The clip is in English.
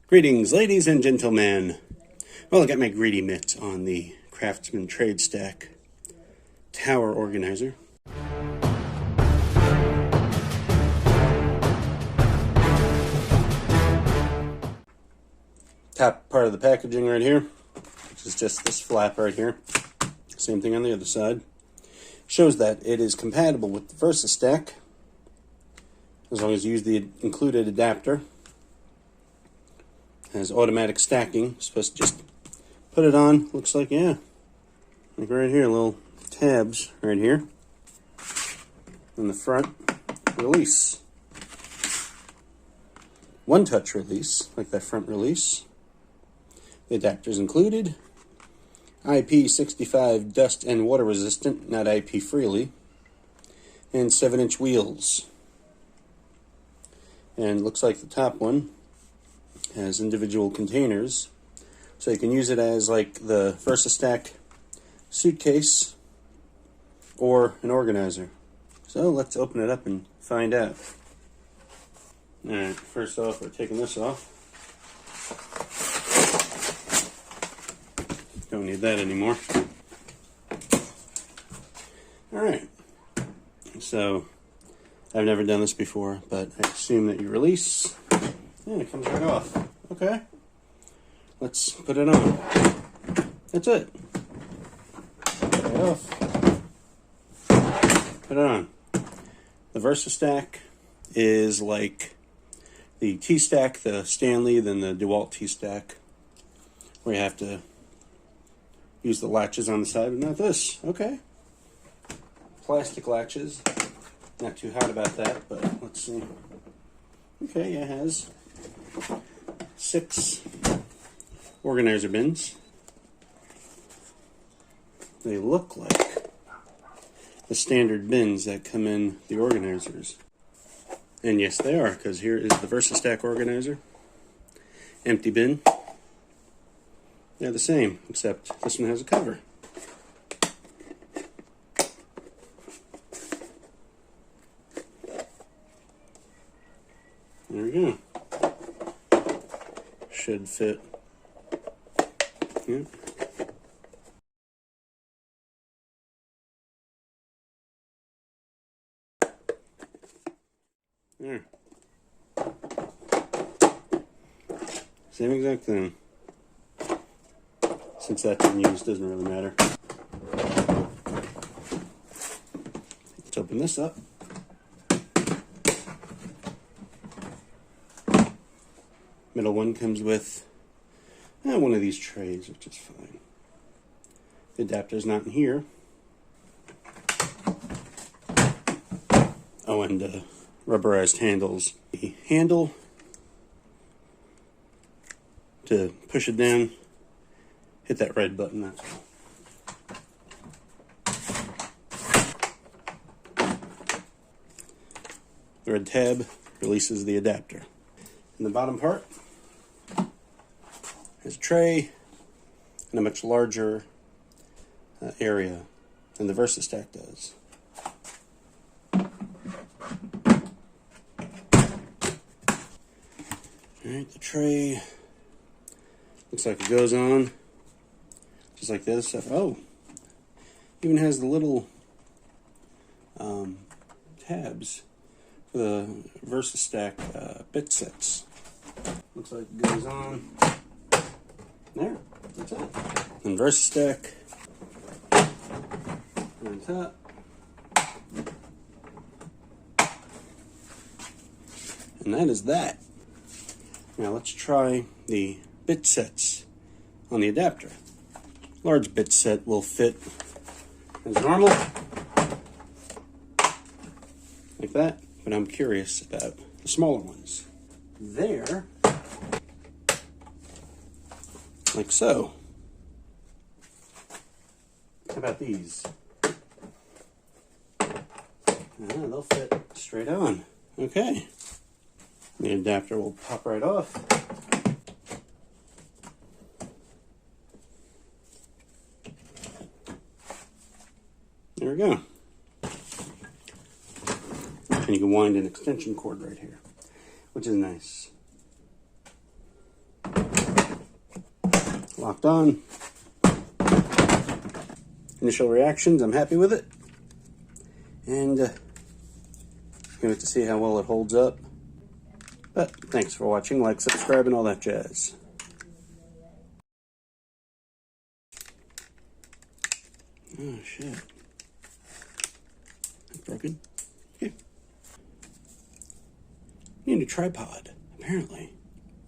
Greetings, ladies and gentlemen. Well, I got my greedy mitts on the Craftsman Tradestack tower organizer. Top part of the packaging right here, which is just this flap right here. Same thing on the other side. Shows that it is compatible with the Tradestack, as long as you use the included adapter. Has automatic stacking. Supposed to just put it on. Looks like, yeah, like right here, little tabs right here. In the front, release. One-touch release, like that front release. The adapter's included. IP65 dust and water resistant, not IP freely. And 7-inch wheels. And looks like the top one has individual containers, so you can use it as like the Tradestack suitcase or an organizer. So let's open it up and find out. Alright, first off, we're taking this off. Don't need that anymore. Alright, so I've never done this before, but I assume that you release. Yeah, it comes right off. Okay. Let's put it on. That's it. Right off. Put it on. The Tradestack is like the T-Stack, the Stanley, then the DeWalt T-Stack, where you have to use the latches on the side, but not this. Okay. Plastic latches. Not too hot about that, but let's see. Okay, it has 6 organizer bins. They look like the standard bins that come in the organizers. And yes, they are, because here is the Tradestack organizer. Empty bin. They're the same, except this one has a cover. There we go. Should fit. Yeah. There. Same exact thing. Since that's been used, doesn't really matter. Let's open this up. Middle one comes with one of these trays, which is fine. The adapter's not in here. Oh, and rubberized handles. The handle to push it down, hit that red button, that's all. The red tab releases the adapter. In the bottom part, has a tray and a much larger area than the Tradestack does. Alright, the tray looks like it goes on just like the other stuff. Oh, even has the little tabs for the Tradestack bit sets. Looks like it goes on. There, that's it. And Tradestack on top. And that is that. Now let's try the bit sets on the adapter. Large bit set will fit as normal, like that, but I'm curious about the smaller ones. There, like so. How about these? They'll fit straight on. Okay. The adapter will pop right off. There we go. And you can wind an extension cord right here, which is nice. locked on. Initial reactions, I'm happy with it. And can't wait to see how well it holds up. But thanks for watching, like, subscribe, and all that jazz. Oh shit. That's broken. Okay. Need a tripod, apparently.